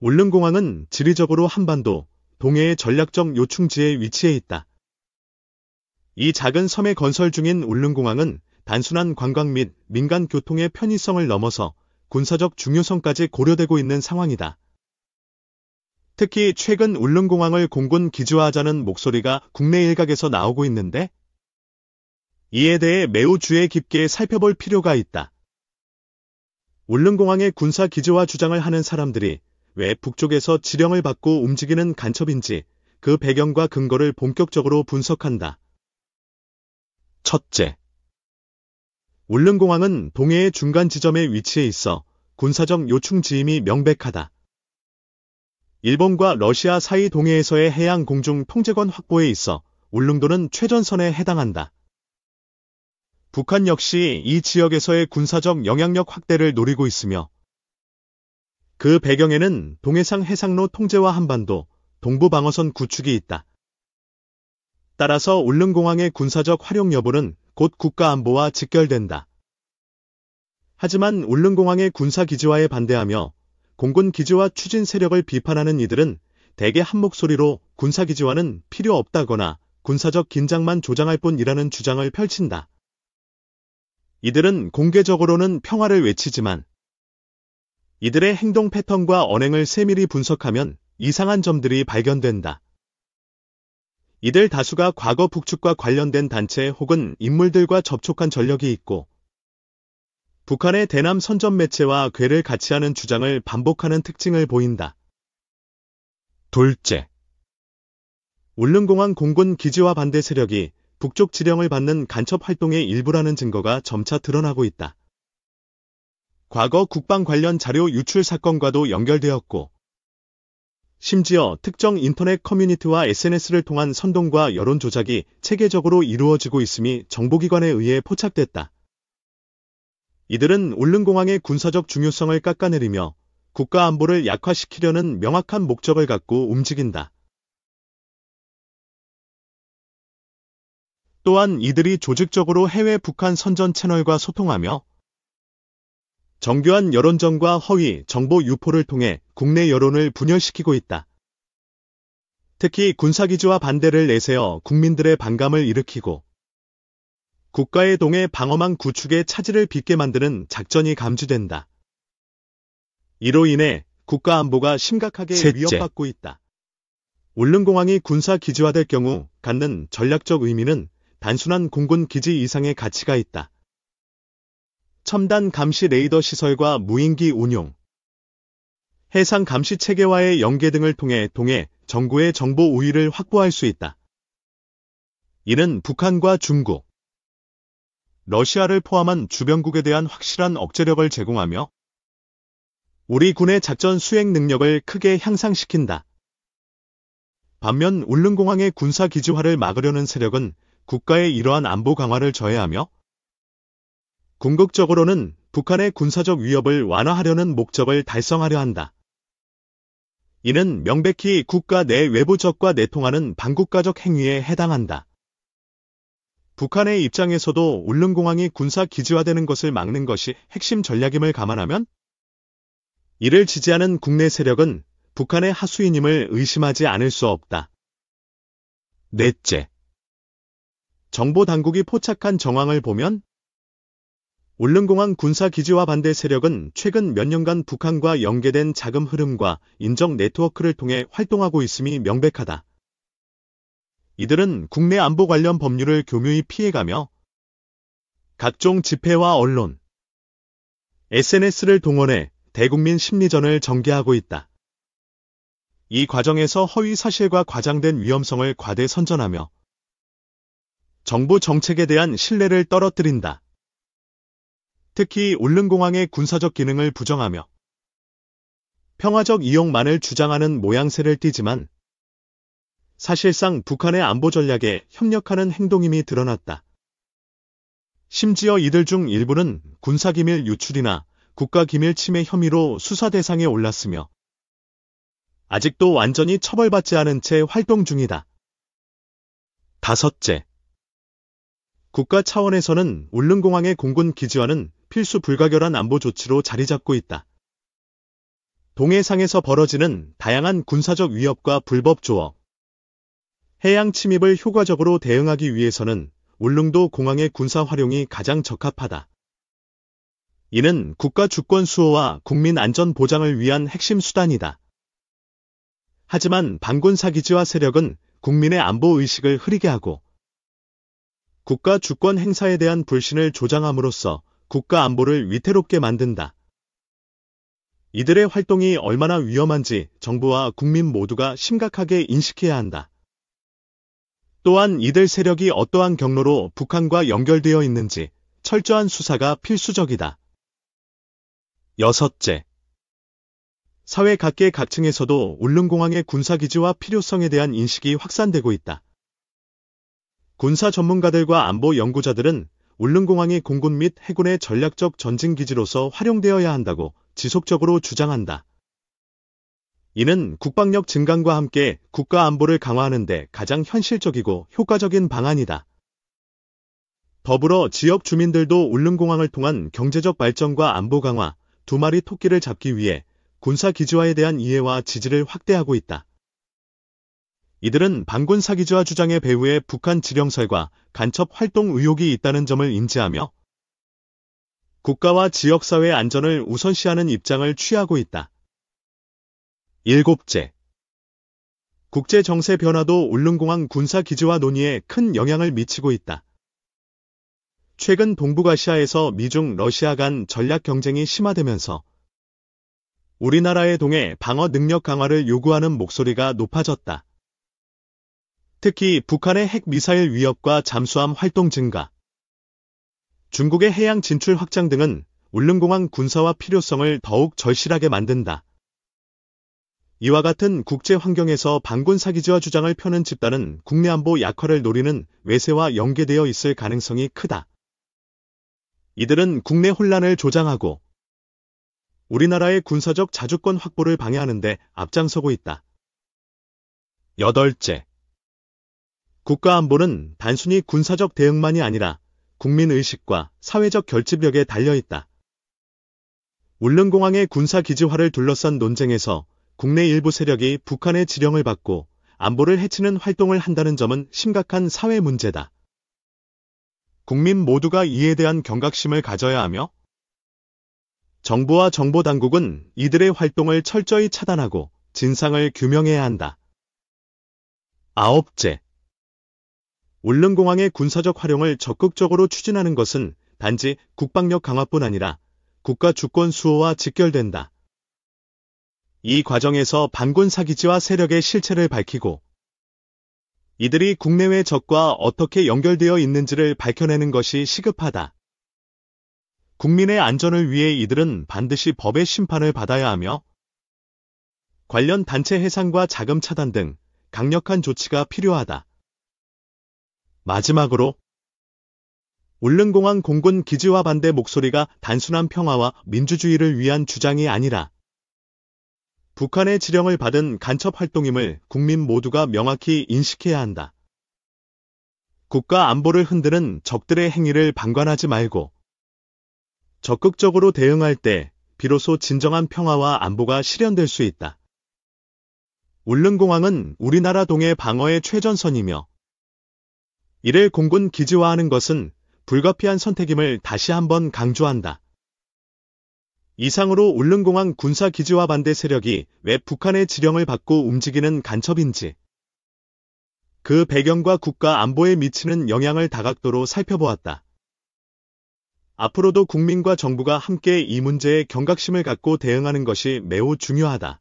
울릉공항은 지리적으로 한반도, 동해의 전략적 요충지에 위치해 있다. 이 작은 섬에 건설 중인 울릉공항은 단순한 관광 및 민간 교통의 편의성을 넘어서 군사적 중요성까지 고려되고 있는 상황이다. 특히 최근 울릉공항을 공군 기지화하자는 목소리가 국내 일각에서 나오고 있는데, 이에 대해 매우 주의 깊게 살펴볼 필요가 있다. 울릉공항의 군사 기지화 주장을 하는 사람들이 왜 북쪽에서 지령을 받고 움직이는 간첩인지 그 배경과 근거를 본격적으로 분석한다. 첫째, 울릉공항은 동해의 중간 지점에 위치해 있어 군사적 요충지임이 명백하다. 일본과 러시아 사이 동해에서의 해양 공중 통제권 확보에 있어 울릉도는 최전선에 해당한다. 북한 역시 이 지역에서의 군사적 영향력 확대를 노리고 있으며, 그 배경에는 동해상 해상로 통제와 한반도, 동부방어선 구축이 있다. 따라서 울릉공항의 군사적 활용 여부는 곧 국가안보와 직결된다. 하지만 울릉공항의 군사기지화에 반대하며 공군 기지화 추진 세력을 비판하는 이들은 대개 한 목소리로 군사기지화는 필요 없다거나 군사적 긴장만 조장할 뿐이라는 주장을 펼친다. 이들은 공개적으로는 평화를 외치지만 이들의 행동 패턴과 언행을 세밀히 분석하면 이상한 점들이 발견된다. 이들 다수가 과거 북측과 관련된 단체 혹은 인물들과 접촉한 전력이 있고, 북한의 대남 선전 매체와 궤를 같이 하는 주장을 반복하는 특징을 보인다. 둘째, 울릉공항 공군 기지화 반대 세력이 북쪽 지령을 받는 간첩 활동의 일부라는 증거가 점차 드러나고 있다. 과거 국방 관련 자료 유출 사건과도 연결되었고, 심지어 특정 인터넷 커뮤니티와 SNS를 통한 선동과 여론 조작이 체계적으로 이루어지고 있음이 정보기관에 의해 포착됐다. 이들은 울릉공항의 군사적 중요성을 깎아내리며 국가 안보를 약화시키려는 명확한 목적을 갖고 움직인다. 또한 이들이 조직적으로 해외 북한 선전 채널과 소통하며 정교한 여론전과 허위 정보 유포를 통해 국내 여론을 분열시키고 있다. 특히 군사기지화 반대를 내세워 국민들의 반감을 일으키고 국가의 동해 방어망 구축에 차질을 빚게 만드는 작전이 감지된다. 이로 인해 국가 안보가 심각하게 위협받고 있다. 울릉공항이 군사기지화될 경우 갖는 전략적 의미는 단순한 공군 기지 이상의 가치가 있다. 첨단 감시 레이더 시설과 무인기 운용, 해상 감시 체계와의 연계 등을 통해 동해, 정구의 정보 우위를 확보할 수 있다. 이는 북한과 중국, 러시아를 포함한 주변국에 대한 확실한 억제력을 제공하며 우리 군의 작전 수행 능력을 크게 향상시킨다. 반면 울릉공항의 군사기지화를 막으려는 세력은 국가의 이러한 안보 강화를 저해하며 궁극적으로는 북한의 군사적 위협을 완화하려는 목적을 달성하려 한다. 이는 명백히 국가 내 외부적과 내통하는 반국가적 행위에 해당한다. 북한의 입장에서도 울릉공항이 군사기지화되는 것을 막는 것이 핵심 전략임을 감안하면 이를 지지하는 국내 세력은 북한의 하수인임을 의심하지 않을 수 없다. 넷째, 정보당국이 포착한 정황을 보면 울릉공항 군사기지화 반대 세력은 최근 몇 년간 북한과 연계된 자금 흐름과 인적 네트워크를 통해 활동하고 있음이 명백하다. 이들은 국내 안보 관련 법률을 교묘히 피해가며 각종 집회와 언론, SNS를 동원해 대국민 심리전을 전개하고 있다. 이 과정에서 허위 사실과 과장된 위험성을 과대 선전하며 정부 정책에 대한 신뢰를 떨어뜨린다. 특히 울릉공항의 군사적 기능을 부정하며 평화적 이용만을 주장하는 모양새를 띠지만 사실상 북한의 안보 전략에 협력하는 행동임이 드러났다. 심지어 이들 중 일부는 군사기밀 유출이나 국가기밀 침해 혐의로 수사 대상에 올랐으며 아직도 완전히 처벌받지 않은 채 활동 중이다. 다섯째, 국가 차원에서는 울릉공항의 공군 기지화는 필수 불가결한 안보 조치로 자리 잡고 있다. 동해상에서 벌어지는 다양한 군사적 위협과 불법 조업, 해양 침입을 효과적으로 대응하기 위해서는 울릉도 공항의 군사 활용이 가장 적합하다. 이는 국가 주권 수호와 국민 안전 보장을 위한 핵심 수단이다. 하지만 반군 사기지와 세력은 국민의 안보 의식을 흐리게 하고 국가 주권 행사에 대한 불신을 조장함으로써 국가 안보를 위태롭게 만든다. 이들의 활동이 얼마나 위험한지 정부와 국민 모두가 심각하게 인식해야 한다. 또한 이들 세력이 어떠한 경로로 북한과 연결되어 있는지 철저한 수사가 필수적이다. 여섯째, 사회 각계 각층에서도 울릉공항의 군사기지와 필요성에 대한 인식이 확산되고 있다. 군사 전문가들과 안보 연구자들은 울릉공항이 공군 및 해군의 전략적 전진기지로서 활용되어야 한다고 지속적으로 주장한다. 이는 국방력 증강과 함께 국가 안보를 강화하는 데 가장 현실적이고 효과적인 방안이다. 더불어 지역 주민들도 울릉공항을 통한 경제적 발전과 안보 강화, 두 마리 토끼를 잡기 위해 군사기지화에 대한 이해와 지지를 확대하고 있다. 이들은 반군 사기지화 주장의 배후에 북한 지령설과 간첩 활동 의혹이 있다는 점을 인지하며 국가와 지역사회 안전을 우선시하는 입장을 취하고 있다. 일곱째, 국제 정세 변화도 울릉공항 군사기지화 논의에 큰 영향을 미치고 있다. 최근 동북아시아에서 미중, 러시아 간 전략 경쟁이 심화되면서 우리나라의 동해 방어 능력 강화를 요구하는 목소리가 높아졌다. 특히 북한의 핵미사일 위협과 잠수함 활동 증가, 중국의 해양 진출 확장 등은 울릉공항 군사화 필요성을 더욱 절실하게 만든다. 이와 같은 국제 환경에서 반군 사기지화 주장을 펴는 집단은 국내 안보 약화를 노리는 외세와 연계되어 있을 가능성이 크다. 이들은 국내 혼란을 조장하고 우리나라의 군사적 자주권 확보를 방해하는 데 앞장서고 있다. 여덟째, 국가안보는 단순히 군사적 대응만이 아니라 국민의식과 사회적 결집력에 달려있다. 울릉공항의 군사기지화를 둘러싼 논쟁에서 국내 일부 세력이 북한의 지령을 받고 안보를 해치는 활동을 한다는 점은 심각한 사회 문제다. 국민 모두가 이에 대한 경각심을 가져야 하며 정부와 정보당국은 이들의 활동을 철저히 차단하고 진상을 규명해야 한다. 아홉째, 울릉공항의 군사적 활용을 적극적으로 추진하는 것은 단지 국방력 강화뿐 아니라 국가 주권 수호와 직결된다. 이 과정에서 반군 사기지와 세력의 실체를 밝히고 이들이 국내외 적과 어떻게 연결되어 있는지를 밝혀내는 것이 시급하다. 국민의 안전을 위해 이들은 반드시 법의 심판을 받아야 하며 관련 단체 해상과 자금 차단 등 강력한 조치가 필요하다. 마지막으로 울릉공항 공군 기지화 반대 목소리가 단순한 평화와 민주주의를 위한 주장이 아니라 북한의 지령을 받은 간첩 활동임을 국민 모두가 명확히 인식해야 한다. 국가 안보를 흔드는 적들의 행위를 방관하지 말고 적극적으로 대응할 때 비로소 진정한 평화와 안보가 실현될 수 있다. 울릉공항은 우리나라 동해 방어의 최전선이며 이를 공군 기지화하는 것은 불가피한 선택임을 다시 한번 강조한다. 이상으로 울릉공항 군사기지화 반대 세력이 왜 북한의 지령을 받고 움직이는 간첩인지 그 배경과 국가 안보에 미치는 영향을 다각도로 살펴보았다. 앞으로도 국민과 정부가 함께 이 문제에 경각심을 갖고 대응하는 것이 매우 중요하다.